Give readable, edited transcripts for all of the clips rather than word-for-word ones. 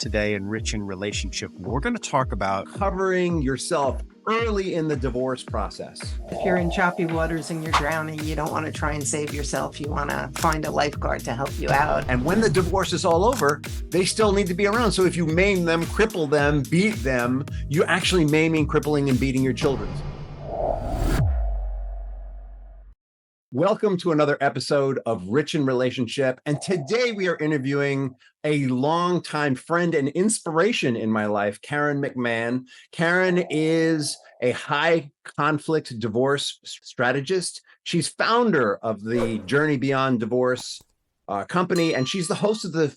today in Rich in Relationship. We're going to talk about covering yourself early in the divorce process. If you're in choppy waters and you're drowning, you don't want to try and save yourself. You want to find a lifeguard to help you out. And when the divorce is all over, they still need to be around. So if you maim them, cripple them, beat them, you're actually maiming, crippling, and beating your children. Welcome to another episode of Rich in Relationship. And today we are interviewing a longtime friend and inspiration in my life, Karen McMahon. Karen is a high conflict divorce strategist. She's founder of the Journey Beyond Divorce company, and she's the host of the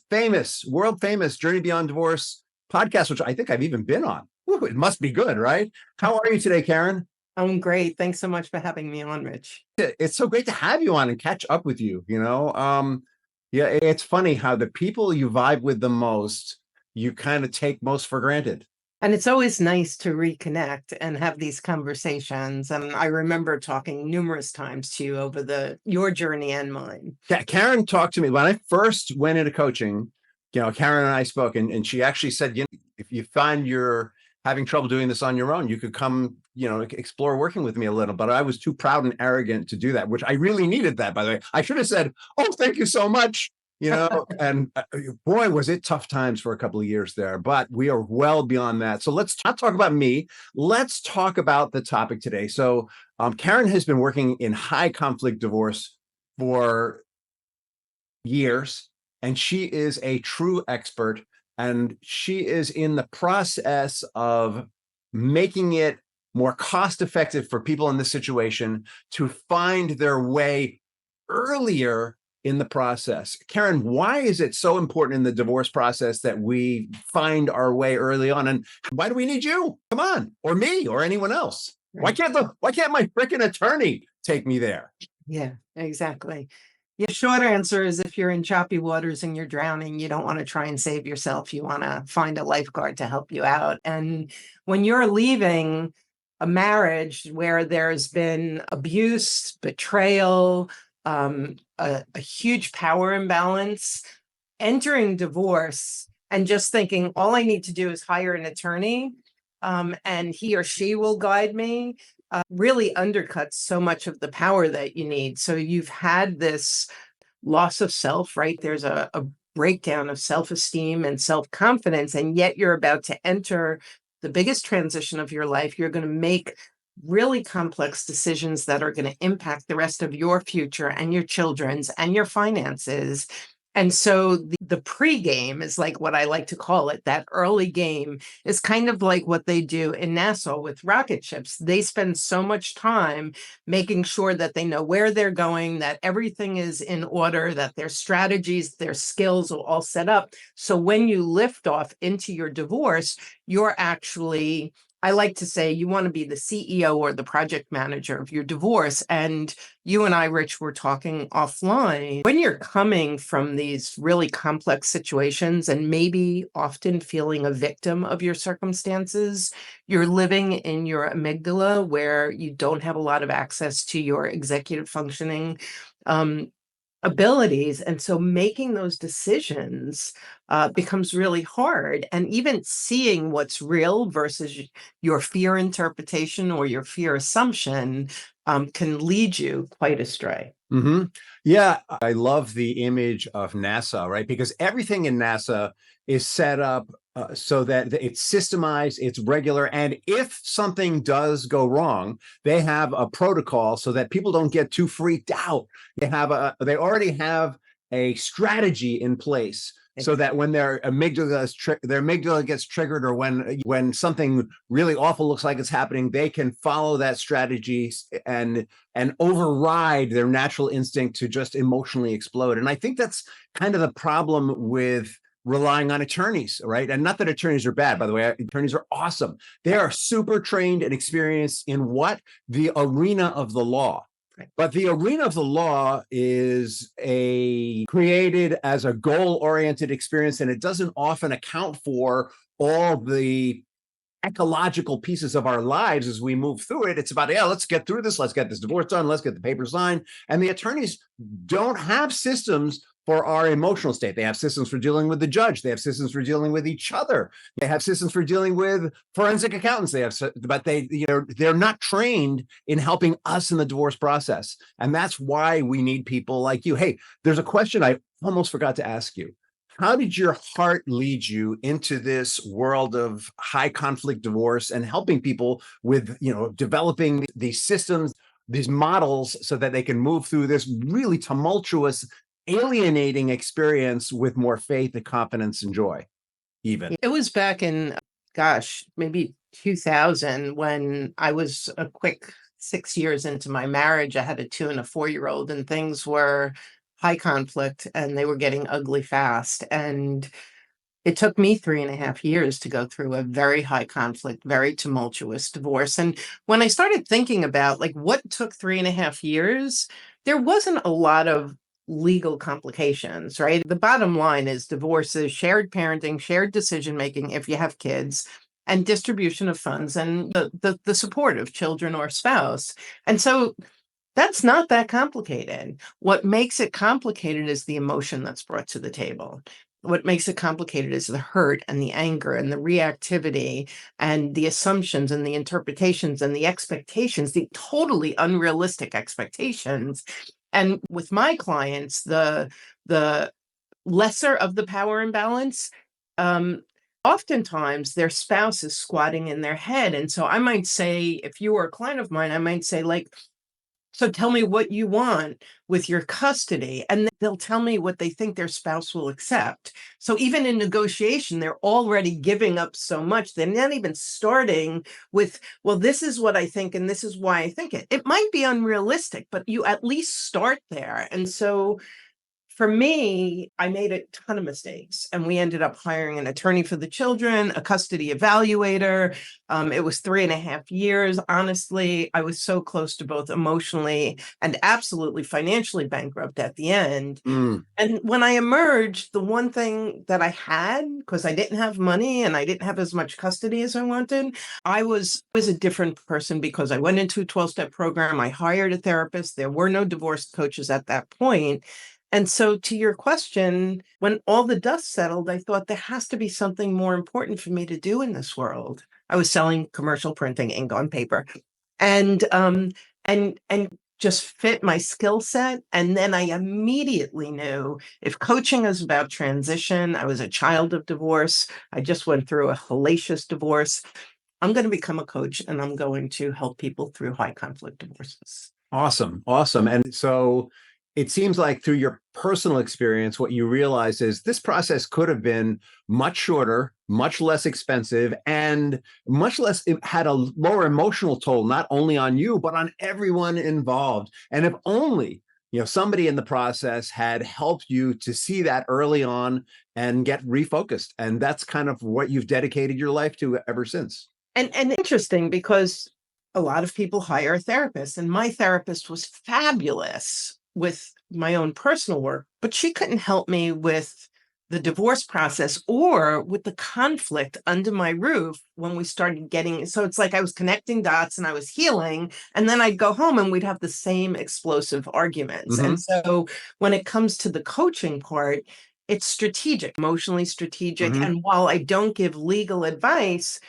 world famous Journey Beyond Divorce podcast, which I think I've even been on. Woo, it must be good, right? How are you today, Karen? I'm great. Thanks so much for having me on, Rich. It's so great to have you on and catch up with you. Yeah, it's funny how the people you vibe with the most, you kind of take most for granted. And it's always nice to reconnect and have these conversations. And I remember talking numerous times to you over your journey and mine. Yeah, Karen talked to me when I first went into coaching. Karen and I spoke, and she actually said, if you find you're having trouble doing this on your own, you could come, explore working with me a little. But I was too proud and arrogant to do that, which I really needed that, by the way. I should have said, oh, thank you so much. And boy, was it tough times for a couple of years there, but we are well beyond that. So let's not talk about me. Let's talk about the topic today. So Karen has been working in high conflict divorce for years, and she is a true expert. And she is in the process of making it more cost effective for people in this situation to find their way earlier in the process. Karen, why is it so important in the divorce process that we find our way early on? And why do we need you? Come on, or me, or anyone else? Why can't my freaking attorney take me there? Yeah, exactly. The short answer is if you're in choppy waters and you're drowning, you don't want to try and save yourself. You want to find a lifeguard to help you out. And when you're leaving a marriage where there's been abuse, betrayal, a huge power imbalance, entering divorce and just thinking all I need to do is hire an attorney and he or she will guide me, really undercuts so much of the power that you need. So you've had this loss of self, right? There's a breakdown of self-esteem and self-confidence, and yet you're about to enter the biggest transition of your life. You're going to make really complex decisions that are going to impact the rest of your future and your children's and your finances. And so the pre-game is like what I like to call it. That early game is kind of like what they do in NASA with rocket ships. They spend so much time making sure that they know where they're going, that everything is in order, that their strategies, their skills are all set up. So when you lift off into your divorce, you're actually, I like to say, you want to be the CEO or the project manager of your divorce. And you and I, Rich, were talking offline. When you're coming from these really complex situations and maybe often feeling a victim of your circumstances, you're living in your amygdala where you don't have a lot of access to your executive functioning abilities. And so making those decisions becomes really hard. And even seeing what's real versus your fear interpretation or your fear assumption can lead you quite astray. Mm-hmm. Yeah, I love the image of NASA, right? Because everything in NASA is set up so that it's systemized, it's regular. And if something does go wrong, they have a protocol so that people don't get too freaked out. They already have a strategy in place so that when their amygdala gets triggered, or when something really awful looks like it's happening, they can follow that strategy and override their natural instinct to just emotionally explode. And I think that's kind of the problem with relying on attorneys, right? And not that attorneys are bad, by the way. Attorneys are awesome. They are super trained and experienced in the arena of the law. But the arena of the law is created as a goal-oriented experience, and it doesn't often account for all the ecological pieces of our lives as we move through it. It's about, let's get through this. Let's get this divorce done. Let's get the papers signed. And the attorneys don't have systems for our emotional state. They have systems for dealing with the judge. They have systems for dealing with each other. They have systems for dealing with forensic accountants. But they're not trained in helping us in the divorce process. And that's why we need people like you. Hey, there's a question I almost forgot to ask you. How did your heart lead you into this world of high conflict divorce and helping people with, developing these systems, these models so that they can move through this really tumultuous, alienating experience with more faith and confidence and joy, even? It was back in, maybe 2000 when I was a quick 6 years into my marriage. I had a 2 and a 4-year-old, and things were high conflict and they were getting ugly fast. And it took me 3.5 years to go through a very high conflict, very tumultuous divorce. And when I started thinking about like what took 3.5 years, there wasn't a lot of legal complications, right? The bottom line is divorce is shared parenting, shared decision making if you have kids, and distribution of funds and the support of children or spouse. And so that's not that complicated. What makes it complicated is the emotion that's brought to the table. What makes it complicated is the hurt and the anger and the reactivity and the assumptions and the interpretations and the expectations, the totally unrealistic expectations. And with my clients, the lesser of the power imbalance, oftentimes their spouse is squatting in their head. And so I might say, if you were a client of mine, I might say like, so tell me what you want with your custody. And they'll tell me what they think their spouse will accept. So even in negotiation, they're already giving up so much. They're not even starting with, well, this is what I think, and this is why I think it. It might be unrealistic, but you at least start there. And so for me, I made a ton of mistakes, and we ended up hiring an attorney for the children, a custody evaluator. It was 3.5 years. Honestly, I was so close to both emotionally and absolutely financially bankrupt at the end. And when I emerged, the one thing that I had, because I didn't have money and I didn't have as much custody as I wanted, I was a different person because I went into a 12-step program. I hired a therapist. There were no divorce coaches at that point. And so to your question, when all the dust settled, I thought there has to be something more important for me to do in this world. I was selling commercial printing ink on paper and just fit my skill set. And then I immediately knew if coaching is about transition, I was a child of divorce. I just went through a hellacious divorce. I'm going to become a coach and I'm going to help people through high conflict divorces. Awesome. And so it seems like through your personal experience, what you realize is this process could have been much shorter, much less expensive, and much less, it had a lower emotional toll, not only on you, but on everyone involved. And if only, somebody in the process had helped you to see that early on and get refocused. And that's kind of what you've dedicated your life to ever since. And interesting because a lot of people hire a therapist, and my therapist was fabulous with my own personal work, but she couldn't help me with the divorce process or with the conflict under my roof when we started getting, so it's like I was connecting dots and I was healing, and then I'd go home and we'd have the same explosive arguments. And so when it comes to the coaching part, it's strategic, emotionally strategic. And while I don't give legal advice,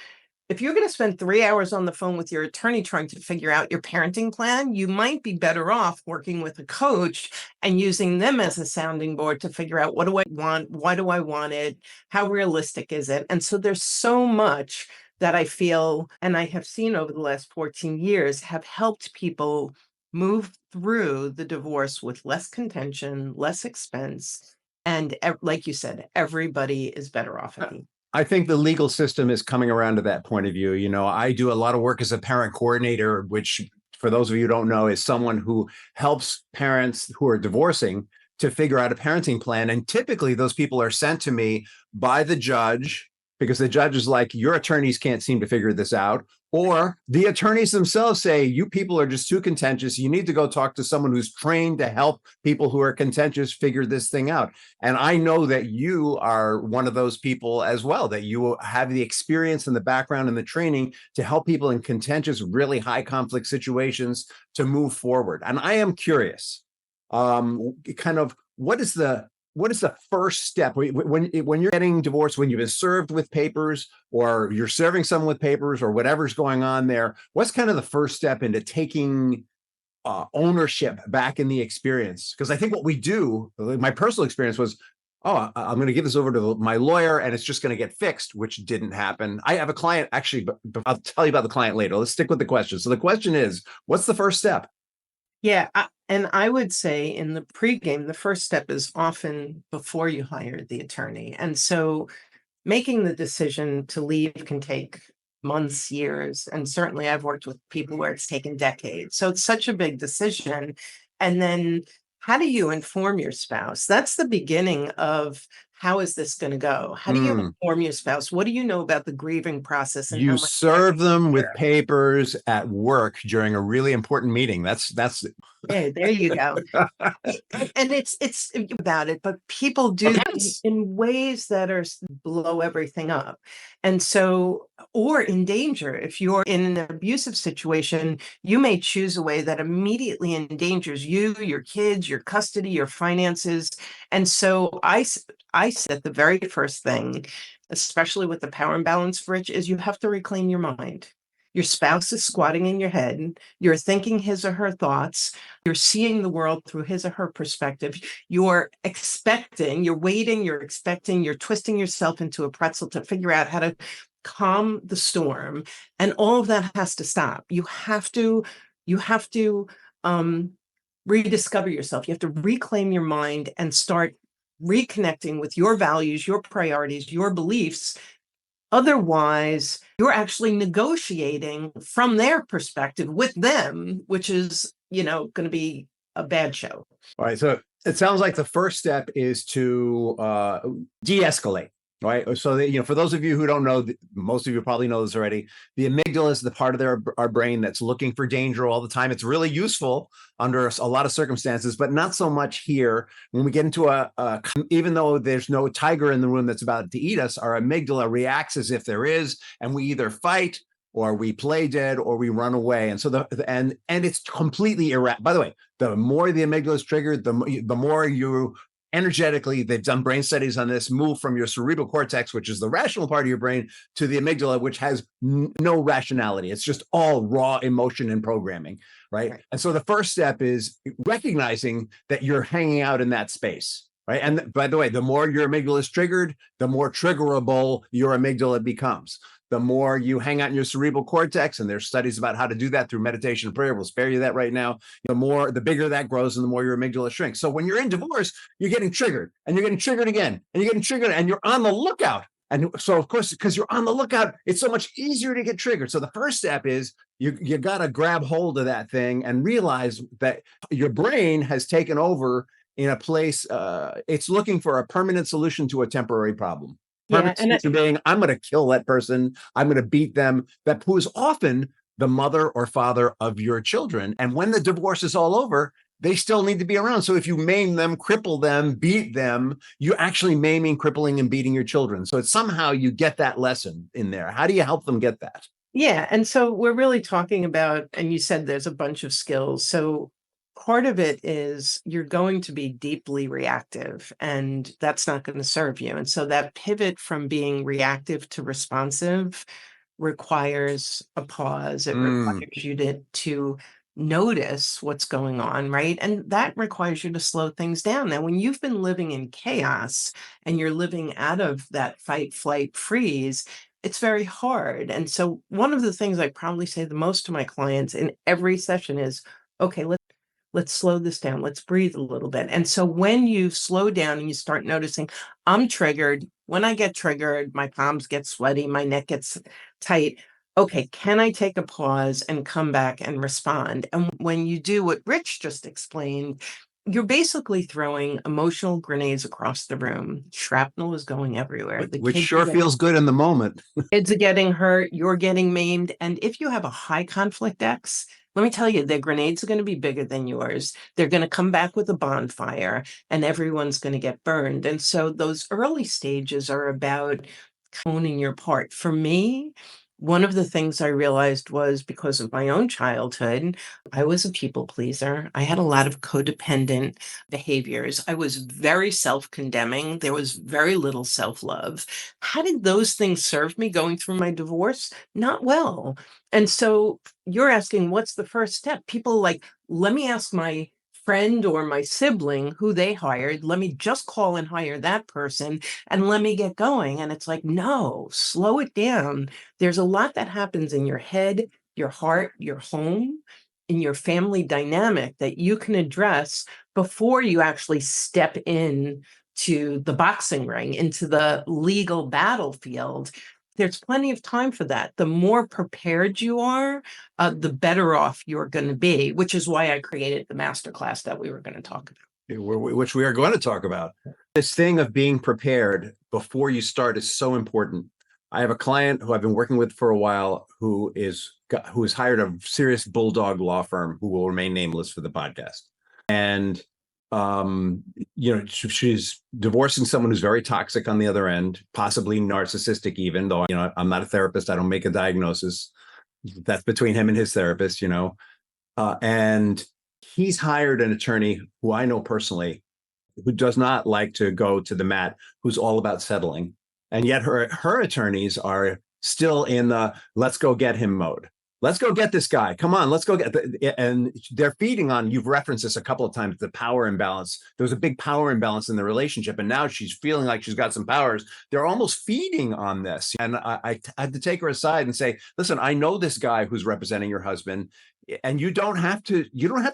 if you're going to spend 3 hours on the phone with your attorney trying to figure out your parenting plan, you might be better off working with a coach and using them as a sounding board to figure out, what do I want? Why do I want it? How realistic is it? And so there's so much that I feel, and I have seen over the last 14 years, have helped people move through the divorce with less contention, less expense. And like you said, everybody is better off at the end. I think the legal system is coming around to that point of view. I do a lot of work as a parent coordinator, which for those of you who don't know is someone who helps parents who are divorcing to figure out a parenting plan. And typically those people are sent to me by the judge because the judge is like, your attorneys can't seem to figure this out. Or the attorneys themselves say, you people are just too contentious. You need to go talk to someone who's trained to help people who are contentious figure this thing out. And I know that you are one of those people as well, that you have the experience and the background and the training to help people in contentious, really high conflict situations to move forward. And I am curious, kind of what is the what is the first step when you're getting divorced, when you've been served with papers or you're serving someone with papers or whatever's going on there? What's kind of the first step into taking ownership back in the experience? Because I think what we do, my personal experience was, oh, I'm going to give this over to my lawyer and it's just going to get fixed, which didn't happen. I have a client, actually, but I'll tell you about the client later. Let's stick with the question. So the question is, what's the first step? Yeah. And I would say in the pregame, the first step is often before you hire the attorney. And so making the decision to leave can take months, years, and certainly I've worked with people where it's taken decades. So it's such a big decision. And then how do you inform your spouse? That's the beginning of how is this going to go? How do you inform your spouse? What do you know about the grieving process? And You how much serve them with papers at work during a really important meeting. That's yeah, there you go. And it's about it, but people do this in ways that are blow everything up. And so, or in danger, if you're in an abusive situation, you may choose a way that immediately endangers you, your kids, your custody, your finances. And so I said the very first thing, especially with the power imbalance, Rich, is you have to reclaim your mind. Your spouse is squatting in your head. You're thinking his or her thoughts. You're seeing the world through his or her perspective. You're expecting, you're waiting, you're expecting, you're twisting yourself into a pretzel to figure out how to calm the storm. And all of that has to stop. You have to rediscover yourself. You have to reclaim your mind and start reconnecting with your values, your priorities, your beliefs. Otherwise, you're actually negotiating from their perspective with them, which is, going to be a bad show. All right. So it sounds like the first step is to de-escalate. Right. So, for those of you who don't know, most of you probably know this already. The amygdala is the part of our brain that's looking for danger all the time. It's really useful under a lot of circumstances, but not so much here. When we get into even though there's no tiger in the room that's about to eat us, our amygdala reacts as if there is, and we either fight or we play dead or we run away. And so and it's completely irrational. By the way, the more the amygdala is triggered, the more you energetically, they've done brain studies on this, move from your cerebral cortex, which is the rational part of your brain, to the amygdala, which has no rationality. It's just all raw emotion and programming, right? And so the first step is recognizing that you're hanging out in that space, right? And by the way, the more your amygdala is triggered, the more triggerable your amygdala becomes. The more you hang out in your cerebral cortex, and there's studies about how to do that through meditation and prayer. We'll spare you that right now. The bigger that grows and the more your amygdala shrinks. So when you're in divorce, you're getting triggered and you're getting triggered again and you're getting triggered and you're on the lookout. And so, of course, because you're on the lookout, it's so much easier to get triggered. So the first step is you got to grab hold of that thing and realize that your brain has taken over in a place. It's looking for a permanent solution to a temporary problem. Yeah, and being, I'm going to kill that person. I'm going to beat them. That who is often the mother or father of your children. And when the divorce is all over, they still need to be around. So if you maim them, cripple them, beat them, you're actually maiming, crippling, and beating your children. So it's somehow you get that lesson in there. How do you help them get that? Yeah. And so we're really talking about, and you said there's a bunch of skills. So part of it is you're going to be deeply reactive, and that's not going to serve you. And so that pivot from being reactive to responsive requires a pause. It requires you to notice what's going on, right? And that requires you to slow things down. Now, when you've been living in chaos and you're living out of that fight, flight, freeze, it's very hard. And so one of the things I probably say the most to my clients in every session is, okay, let's slow this down. Let's breathe a little bit. And so when you slow down and you start noticing, I'm triggered. When I get triggered, my palms get sweaty, my neck gets tight. Okay, can I take a pause and come back and respond? And when you do what Rich just explained, you're basically throwing emotional grenades across the room. Shrapnel is going everywhere. Which sure feels good in the moment. Kids are getting hurt. You're getting maimed. And if you have a high conflict ex, let me tell you, their grenades are going to be bigger than yours. They're going to come back with a bonfire and everyone's going to get burned. And so those early stages are about owning your part. For me, One of the things I realized was because of my own childhood, I was a people pleaser. I had a lot of codependent behaviors. I was very self-condemning. There was very little self-love. How did those things serve me going through my divorce? Not well. And so you're asking, what's the first step? People like, let me ask my friend or my sibling who they hired. Let me just call and hire that person and let me get going. And it's like, no, slow it down. There's a lot that happens in your head, your heart, your home, in your family dynamic that you can address before you actually step in to the boxing ring, into the legal battlefield. There's plenty of time for that. The more prepared you are, the better off you're going to be, which is why I created the masterclass that we were going to talk about. Which we are going to talk about. This thing of being prepared before you start is so important. I have a client who I've been working with for a while who has hired a serious bulldog law firm who will remain nameless for the podcast. And she's divorcing someone who's very toxic on the other end, possibly narcissistic even, though, I'm not a therapist. I don't make a diagnosis. That's between him and his therapist, and he's hired an attorney who I know personally, who does not like to go to the mat, who's all about settling. And yet her attorneys are still in the let's go get him mode. Let's go get this guy. Come on, let's go get. And they're feeding on, you've referenced this a couple of times, the power imbalance. There was a big power imbalance in the relationship. And now she's feeling like she's got some powers. They're almost feeding on this. And I had to take her aside and say, listen, I know this guy who's representing your husband, and you don't have to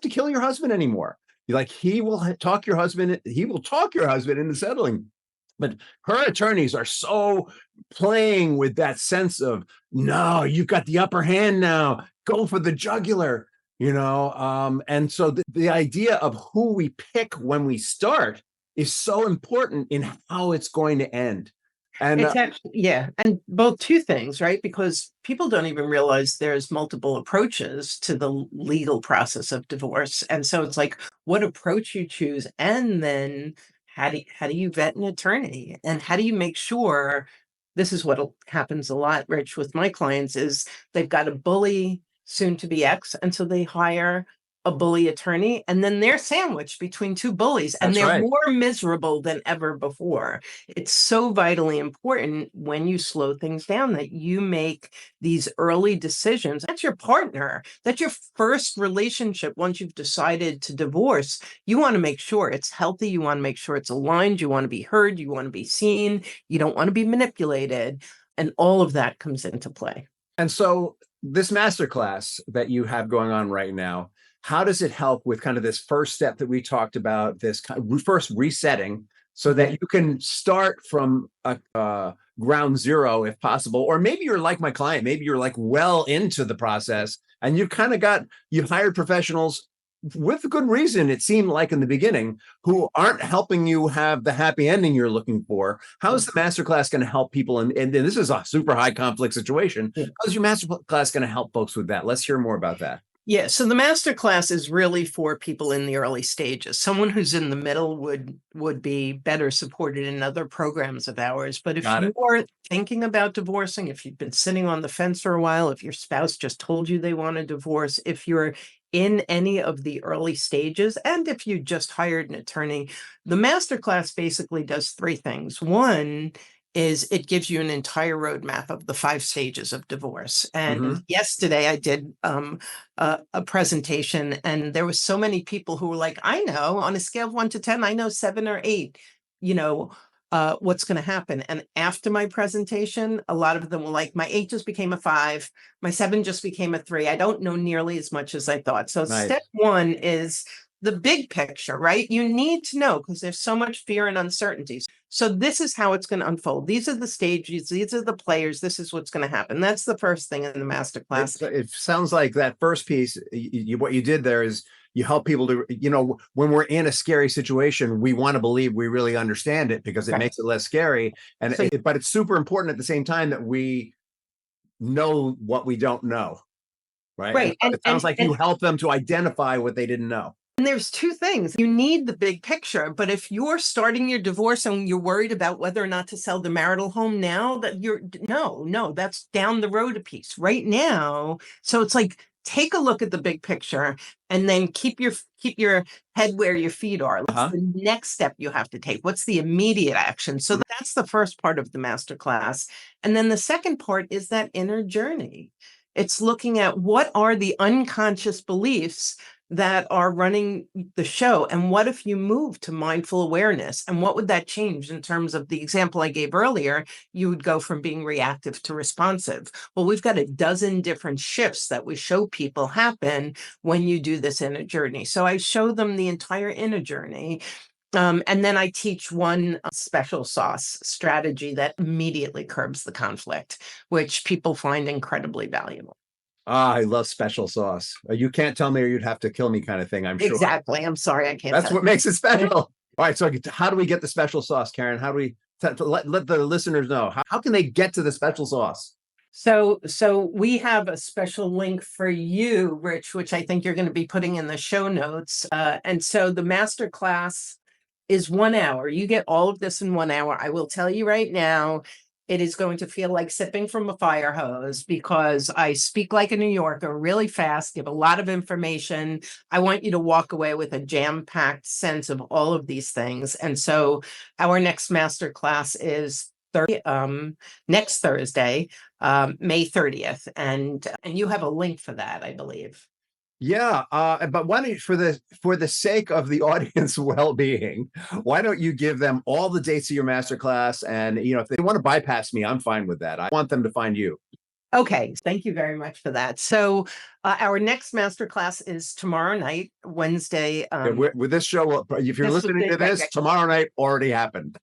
kill your husband anymore. Like, he will talk your husband into settling. But her attorneys are so playing with that sense of, no, you've got the upper hand now, go for the jugular, and so the idea of who we pick when we start is so important in how it's going to end. And it's actually, yeah, and both two things, right? Because people don't even realize there's multiple approaches to the legal process of divorce. And so it's like, what approach you choose, and then how do you vet an attorney, and how do you make sure? This is what happens a lot, Rich, with my clients, is they've got a bully, soon to be ex, and so they hire a bully attorney, and then they're sandwiched between two bullies, and they're more miserable than ever before. It's so vitally important when you slow things down that you make these early decisions. That's your partner. That's your first relationship. Once you've decided to divorce, you want to make sure it's healthy. You want to make sure it's aligned. You want to be heard. You want to be seen. You don't want to be manipulated. And all of that comes into play. And so this masterclass that you have going on right now, how does it help with kind of this first step that we talked about, this first resetting, so that you can start from ground zero if possible? Or maybe you're like my client, maybe you're like well into the process and you've hired professionals with good reason, it seemed like in the beginning, who aren't helping you have the happy ending you're looking for. How is the masterclass going to help people? And this is a super high conflict situation. How is your masterclass going to help folks with that? Let's hear more about that. Yeah, so the masterclass is really for people in the early stages. Someone who's in the middle would be better supported in other programs of ours. But if you are thinking about divorcing, if you've been sitting on the fence for a while, if your spouse just told you they want a divorce, if you're in any of the early stages, and if you just hired an attorney, the masterclass basically does three things. One is it gives you an entire roadmap of the 5 stages of divorce. And yesterday I did a presentation, and there was so many people who were like, I know, on a scale of 1 to 10, I know 7 or 8, what's going to happen. And after my presentation, a lot of them were like, my 8 just became a 5, my 7 just became a 3. I don't know nearly as much as I thought. So step 1 is the big picture, right? You need to know, because there's so much fear and uncertainties. So this is how it's going to unfold. These are the stages. These are the players. This is what's going to happen. That's the first thing in the masterclass. It sounds like that first piece, what you did there is you help people to, when we're in a scary situation, we want to believe we really understand it because it makes it less scary. And but it's super important at the same time that we know what we don't know. Right. Right. And it sounds like you help them to identify what they didn't know. And there's two things. You need the big picture, but if you're starting your divorce and you're worried about whether or not to sell the marital home now, no, that's down the road a piece right now. So it's like, take a look at the big picture and then keep your head where your feet are. What's the next step you have to take? What's the immediate action? So that's the first part of the masterclass. And then the second part is that inner journey. It's looking at what are the unconscious beliefs that are running the show. And what if you move to mindful awareness? And what would that change in terms of the example I gave earlier? You would go from being reactive to responsive. Well, we've got a dozen different shifts that we show people happen when you do this inner journey. So I show them the entire inner journey. And then I teach one special sauce strategy that immediately curbs the conflict, which people find incredibly valuable. I love special sauce. You can't tell me or you'd have to kill me kind of thing, I'm sure. Exactly. I'm sorry, I can't. That's what makes it special. All right. So how do we get the special sauce, Karen? How do we let the listeners know? How can they get to the special sauce? So we have a special link for you, Rich, which I think you're going to be putting in the show notes. And so the masterclass is 1 hour. You get all of this in 1 hour. I will tell you right now, it is going to feel like sipping from a fire hose because I speak like a New Yorker really fast, give a lot of information. I want you to walk away with a jam-packed sense of all of these things. And so our next masterclass is next Thursday, May 30th. And you have a link for that, I believe. Yeah, but why don't you, for the sake of the audience well-being, why don't you give them all the dates of your masterclass? And if they want to bypass me, I'm fine with that. I want them to find you. Okay, thank you very much for that. So our next masterclass is tomorrow night, Wednesday. With this show, if you're listening to this, tomorrow night already happened.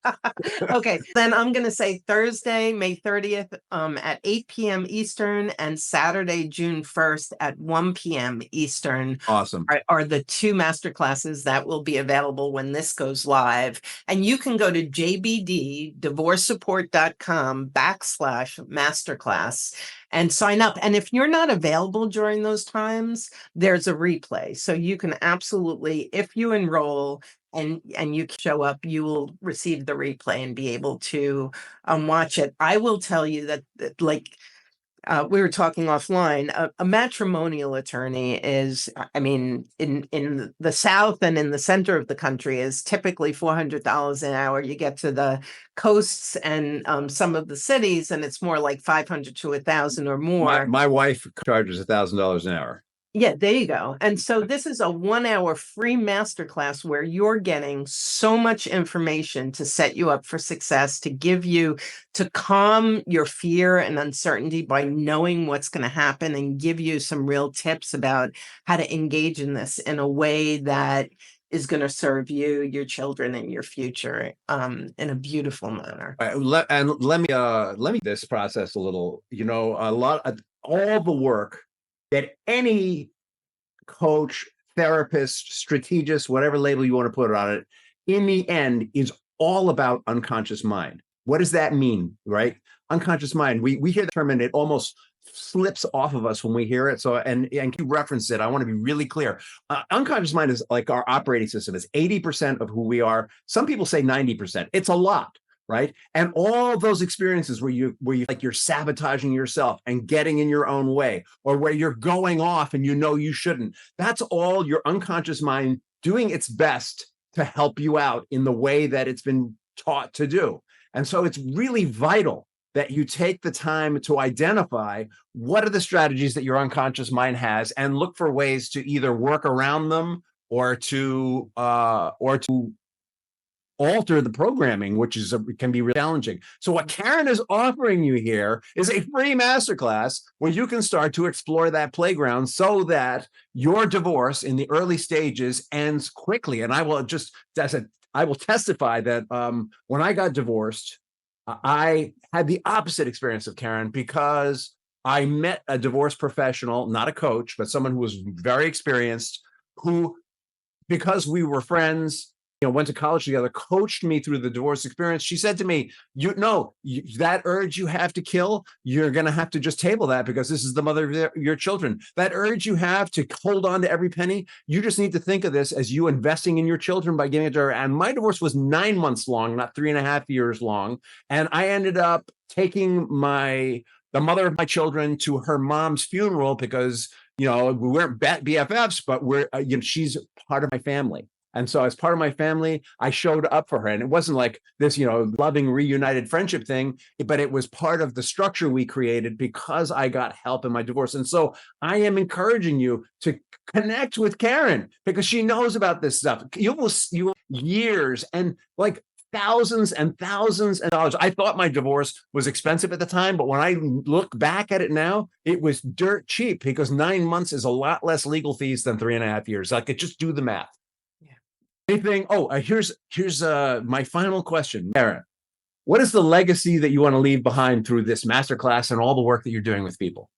Okay, then I'm going to say Thursday, May 30th at 8 p.m. Eastern and Saturday, June 1st at 1 p.m. Eastern. Awesome. Are the two masterclasses that will be available when this goes live. And you can go to jbddivorcesupport.com/masterclass and sign up. And if you're not available during those times, there's a replay. So you can absolutely, if you enroll and you show up, you will receive the replay and be able to watch it. I will tell you that we were talking offline, a matrimonial attorney is, in the South and in the center of the country is typically $400 an hour. You get to the coasts and some of the cities and it's more like 500 to 1,000 or more. My wife charges $1,000 an hour. Yeah, there you go. And so this is a 1 hour free masterclass where you're getting so much information to set you up for success, to calm your fear and uncertainty by knowing what's going to happen and give you some real tips about how to engage in this in a way that is going to serve you, your children, and your future in a beautiful manner. Let me this process a little. All the work that any coach, therapist, strategist, whatever label you want to put on it, in the end is all about unconscious mind. What does that mean, right? Unconscious mind. We hear the term and it almost slips off of us when we hear it. So, and you referenced it. I want to be really clear. Unconscious mind is like our operating system. It's 80% of who we are. Some people say 90%. It's a lot. Right. And all those experiences where you like you're sabotaging yourself and getting in your own way, or where you're going off and you shouldn't. That's all your unconscious mind doing its best to help you out in the way that it's been taught to do. And so it's really vital that you take the time to identify what are the strategies that your unconscious mind has and look for ways to either work around them or to alter the programming, which can be really challenging. So what Karen is offering you here is a free masterclass where you can start to explore that playground so that your divorce in the early stages ends quickly. And I will testify that when I got divorced, I had the opposite experience of Karen because I met a divorce professional, not a coach, but someone who was very experienced, who, because we were friends, went to college together, coached me through the divorce experience. She said to me, that urge you have to kill, you're going to have to just table that, because this is the mother of your children. That urge you have to hold on to every penny, you just need to think of this as you investing in your children by giving it to her. And my divorce was 9 months long, not 3.5 years long. And I ended up taking the mother of my children to her mom's funeral, because we weren't BFFs, but she's part of my family. And so as part of my family, I showed up for her. And it wasn't like this, loving reunited friendship thing, but it was part of the structure we created because I got help in my divorce. And so I am encouraging you to connect with Karen, because she knows about this stuff. You will years and like thousands and thousands of dollars. I thought my divorce was expensive at the time, but when I look back at it now, it was dirt cheap, because 9 months is a lot less legal fees than 3.5 years. I could just do the math. Anything? Here's my final question, Karen. What is the legacy that you want to leave behind through this masterclass and all the work that you're doing with people?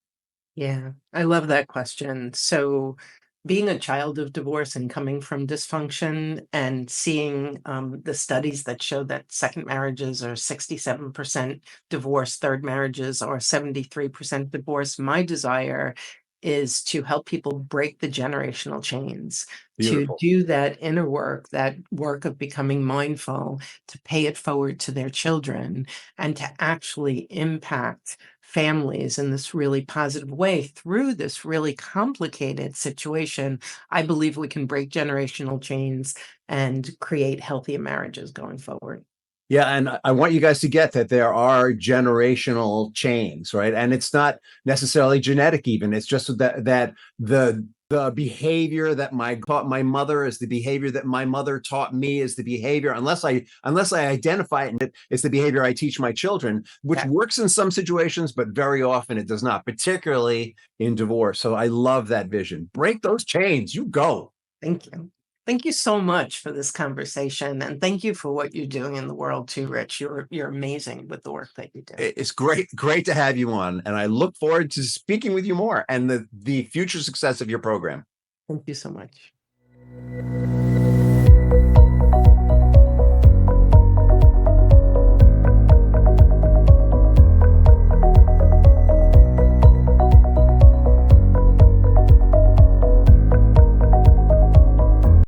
Yeah, I love that question. So, being a child of divorce and coming from dysfunction and seeing the studies that show that second marriages are 67% divorce, third marriages are 73% divorce, my desire is to help people break the generational chains, Beautiful. to do that inner work, that work of becoming mindful, to pay it forward to their children, and to actually impact families in this really positive way through this really complicated situation. I believe we can break generational chains and create healthier marriages going forward. Yeah, and I want you guys to get that there are generational chains, right? And it's not necessarily genetic even. It's just that the behavior that taught my mother is the behavior that my mother taught me is the behavior, unless I identify it, it's the behavior I teach my children, which works in some situations, but very often it does not, particularly in divorce. So I love that vision. Break those chains. You go. Thank you. Thank you so much for this conversation, and thank you for what you're doing in the world too, Rich. You're amazing with the work that you do. It's great to have you on, and I look forward to speaking with you more and the future success of your program. Thank you so much.